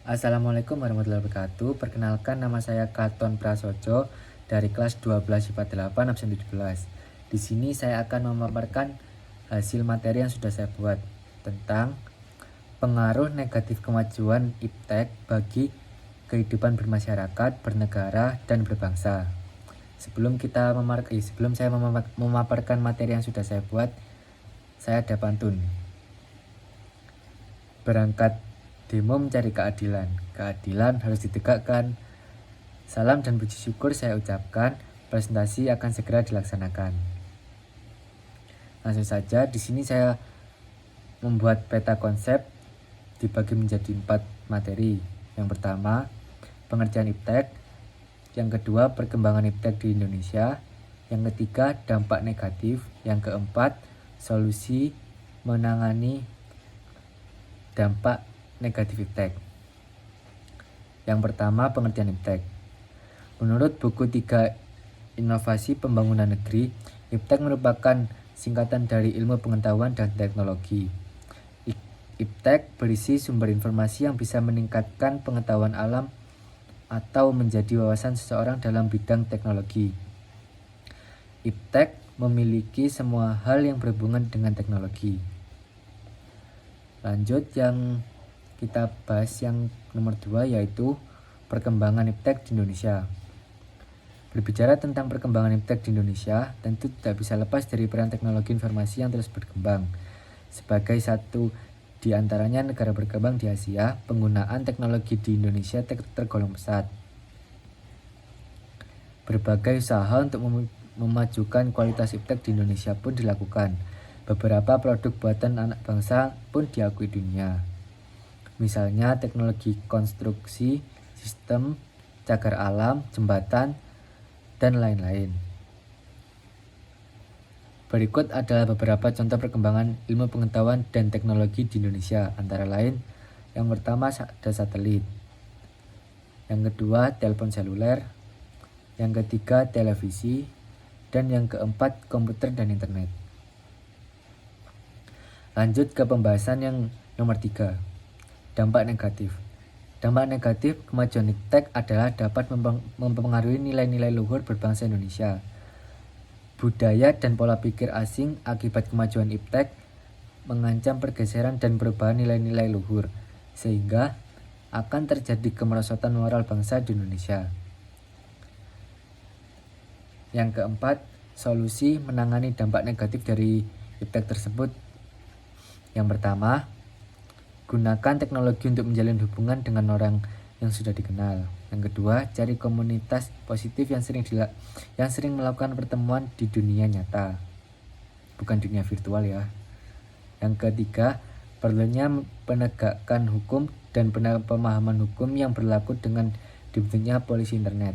Assalamualaikum warahmatullahi wabarakatuh. Perkenalkan, nama saya Katon Prasojo dari kelas 12 IPA 8 absen 17. Di sini saya akan memaparkan hasil materi yang sudah saya buat tentang pengaruh negatif kemajuan iptek bagi kehidupan bermasyarakat, bernegara, dan berbangsa. Sebelum saya memaparkan materi yang sudah saya buat, saya ada pantun. Berangkat demo mencari keadilan. Keadilan harus ditegakkan. Salam dan puji syukur saya ucapkan. Presentasi akan segera dilaksanakan. Langsung saja, di sini saya membuat peta konsep dibagi menjadi 4 materi. Yang pertama, pengertian iptek. Yang kedua, perkembangan iptek di Indonesia. Yang ketiga, dampak negatif. Yang keempat, solusi menangani dampak negatif iptek. Yang pertama, pengertian iptek. Menurut buku 3 Inovasi Pembangunan Negeri, iptek merupakan singkatan dari ilmu pengetahuan dan teknologi. Iptek berisi sumber informasi yang bisa meningkatkan pengetahuan alam atau menjadi wawasan seseorang dalam bidang teknologi. Iptek memiliki semua hal yang berhubungan dengan teknologi. Lanjut, yang kita bahas yang nomor 2 yaitu perkembangan iptek di Indonesia. Berbicara tentang perkembangan iptek di Indonesia, tentu tidak bisa lepas dari peran teknologi informasi yang terus berkembang. Sebagai satu di antaranya negara berkembang di Asia, penggunaan teknologi di Indonesia tergolong pesat. Berbagai usaha untuk memajukan kualitas iptek di Indonesia pun dilakukan. Beberapa produk buatan anak bangsa pun diakui dunia. Misalnya teknologi konstruksi, sistem, cagar alam, jembatan, dan lain-lain. Berikut adalah beberapa contoh perkembangan ilmu pengetahuan dan teknologi di Indonesia. Antara lain, yang pertama ada satelit. Yang kedua, telepon seluler. Yang ketiga, televisi. Dan yang keempat, komputer dan internet. Lanjut ke pembahasan yang nomor 3, dampak negatif. Dampak negatif kemajuan iptek adalah dapat mempengaruhi nilai-nilai luhur berbangsa Indonesia. Budaya dan pola pikir asing akibat kemajuan iptek mengancam pergeseran dan perubahan nilai-nilai luhur, sehingga akan terjadi kemerosotan moral bangsa di Indonesia. Yang keempat, solusi menangani dampak negatif dari iptek tersebut. Yang pertama, gunakan teknologi untuk menjalin hubungan dengan orang yang sudah dikenal. Yang kedua, cari komunitas positif yang sering melakukan pertemuan di dunia nyata, bukan dunia virtual ya. Yang ketiga, perlunya penegakkan hukum dan pemahaman hukum yang berlaku dengan dibentuknya polisi internet.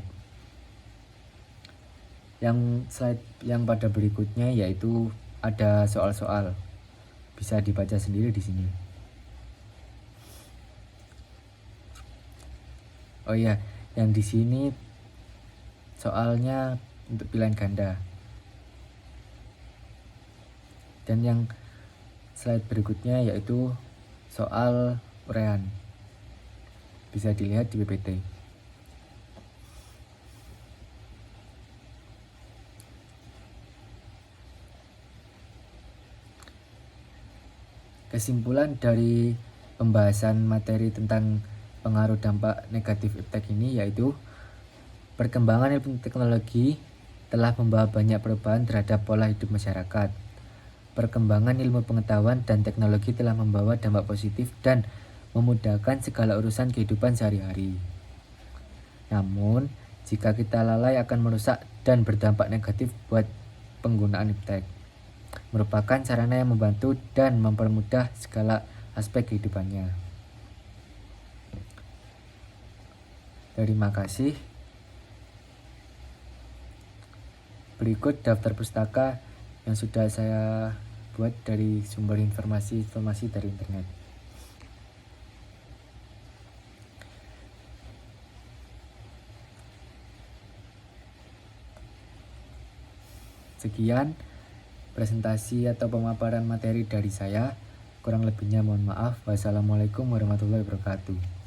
Yang slide yang pada berikutnya yaitu ada soal-soal. Bisa dibaca sendiri di sini. Oh iya, yang di sini soalnya untuk pilihan ganda. Dan yang slide berikutnya yaitu soal uraian. Bisa dilihat di PPT. Kesimpulan dari pembahasan materi tentang pengaruh dampak negatif iptek ini yaitu perkembangan ilmu teknologi telah membawa banyak perubahan terhadap pola hidup masyarakat. Perkembangan ilmu pengetahuan dan teknologi telah membawa dampak positif dan memudahkan segala urusan kehidupan sehari-hari. Namun, jika kita lalai akan merusak dan berdampak negatif buat penggunaan iptek. Merupakan sarana yang membantu dan mempermudah segala aspek kehidupannya. Terima kasih. Berikut daftar pustaka yang sudah saya buat dari sumber informasi dari internet. Sekian presentasi atau pemaparan materi dari saya. Kurang lebihnya mohon maaf. Wassalamualaikum warahmatullahi wabarakatuh.